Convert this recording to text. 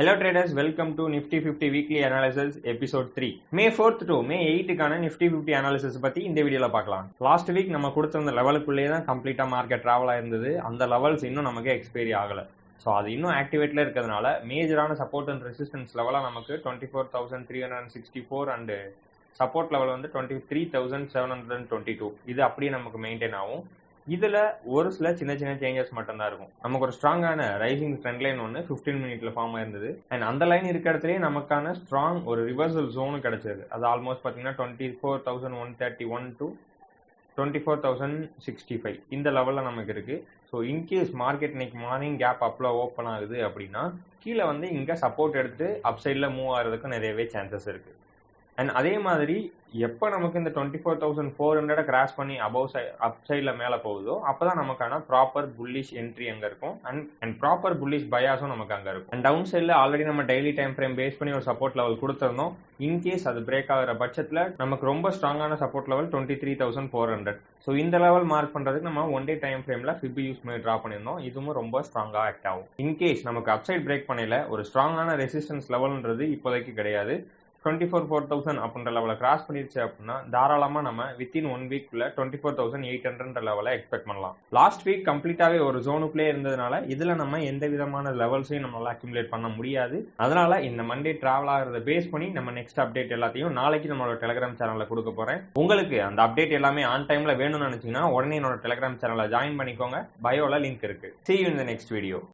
Hello traders, welcome to Nifty 50 weekly analysis episode 3. May 4th to May 8th கான Nifty 50 analysis பத்தி இந்த வீடியோல பார்க்கலாம். லாஸ்ட் வீக் நம்ம கொடுத்திருந்த லெவலுக்குள்ளே தான் கம்ப்ளீட்டா மார்க்கெட் டிராவல் ஆயிருந்தது. அந்த லெவல்ஸ் இன்னும் நமக்கு எக்ஸ்பைரி ஆகல. ஸோ அது இன்னும் ஆக்டிவேட்ல இருக்கிறதுனால மேஜரான சப்போர்ட் அண்ட் ரெசிஸ்டன்ஸ் லெவலாக நமக்கு 24,364 அண்ட் சப்போர்ட் லெவல் வந்து 23,722. இது அப்படியே நமக்கு மெயின்டைன் ஆகும். இதுல ஒரு சில சின்ன சின்ன சேஞ்சஸ் மட்டும் தான் இருக்கும். நமக்கு ஒரு ஸ்ட்ராங்கான ரைசிங் ட்ரெண்ட் லைன் ஒன்று 15 மினிட்ல ஃபார்ம் ஆயிருந்தது. அண்ட் அந்த லைன் இருக்க இடத்துலயே நமக்கான ஸ்ட்ராங் ஒரு ரிவர்சல் ஜோனு கிடைச்சது. அது ஆல்மோஸ்ட் பாத்தீங்கன்னா 24,131 டு 24,065 இந்த லெவல்ல நமக்கு இருக்கு. ஸோ இன்கேஸ் மார்க்கெட் இன்னைக்கு மார்னிங் கேப் அப்ல ஓப்பன் ஆகுது அப்படின்னா கீழே வந்து இங்க சப்போர்ட் எடுத்து அப் சைட்ல மூவ் ஆகிறதுக்கு நிறையவே சான்சஸ் இருக்கு. அண்ட் அதே மாதிரி எப்போ நமக்கு இந்த 24,400 கிராஸ் பண்ணி அப் சைடில் மேலே போகுதோ அப்போதான் நமக்கான ப்ராப்பர் புல்லிஷ் என்ட்ரி அங்கே இருக்கும். அண்ட் ப்ராப்பர் புல்லிஷ் பயாஸும் நமக்கு அங்கே இருக்கும். அண்ட் டவுன் சைடில் ஆல்ரெடி நம்ம டெய்லி டைம் ஃப்ரேம் பேஸ் பண்ணி ஒரு சப்போர்ட் லெவல் கொடுத்துருந்தோம். இன்கேஸ் அது பிரேக் ஆகிற பட்சத்தில் நமக்கு ரொம்ப ஸ்ட்ராங்கான சப்போர்ட் லெவல் 23,400. ஸோ இந்த லெவல் மார்க் பண்ணுறதுக்கு நம்ம ஒன் டே டைம் ஃப்ரேமில் ஃபிபி யூஸ் பண்ணி ட்ரா பண்ணியிருந்தோம். இதுவும் ரொம்ப ஸ்ட்ராங்காக ஆக்ட் ஆகும். இன்கேஸ் நமக்கு அப் சைட் பிரேக் பண்ணல ஒரு ஸ்ட்ராங்கான ரெசிஸ்டன்ஸ் லெவல்ன்றது இப்போதைக்கு கிடையாது. 24,400 அப்படின்ற லெவலை கிராஸ் பண்ணிருச்சு அப்படின்னா தாராளமா நம்ம வித்தின் 1 வீக்குள்ள 24,800 லெவலை எக்ஸ்பெக்ட் பண்ணலாம். லாஸ்ட் வீக் கம்ப்ளீட்டாவே ஒரு ஜோனுக்குள்ளே இருந்ததுனால இதுல நம்ம எந்த விதமான லெவல்ஸையும் நம்மளால அக்யூமுலேட் பண்ண முடியாது. அதனால இந்த மண்டே டிராவல் ஆகிறத பேஸ் பண்ணி நம்ம நெக்ஸ்ட் அப்டேட் எல்லாத்தையும் நாளைக்கு நம்மளோட டெலிகிராம் சேனல்ல கொடுக்க போறேன். உங்களுக்கு அந்த அப்டேட் எல்லாமே ஆன் டைம்ல வேணும்னு நினைச்சீங்கன்னா உடனே என்னோட டெலிகிராம் சேனல்ல ஜாயின் பண்ணிக்கோங்க. பயோல லிங்க் இருக்கு. See you in the next video.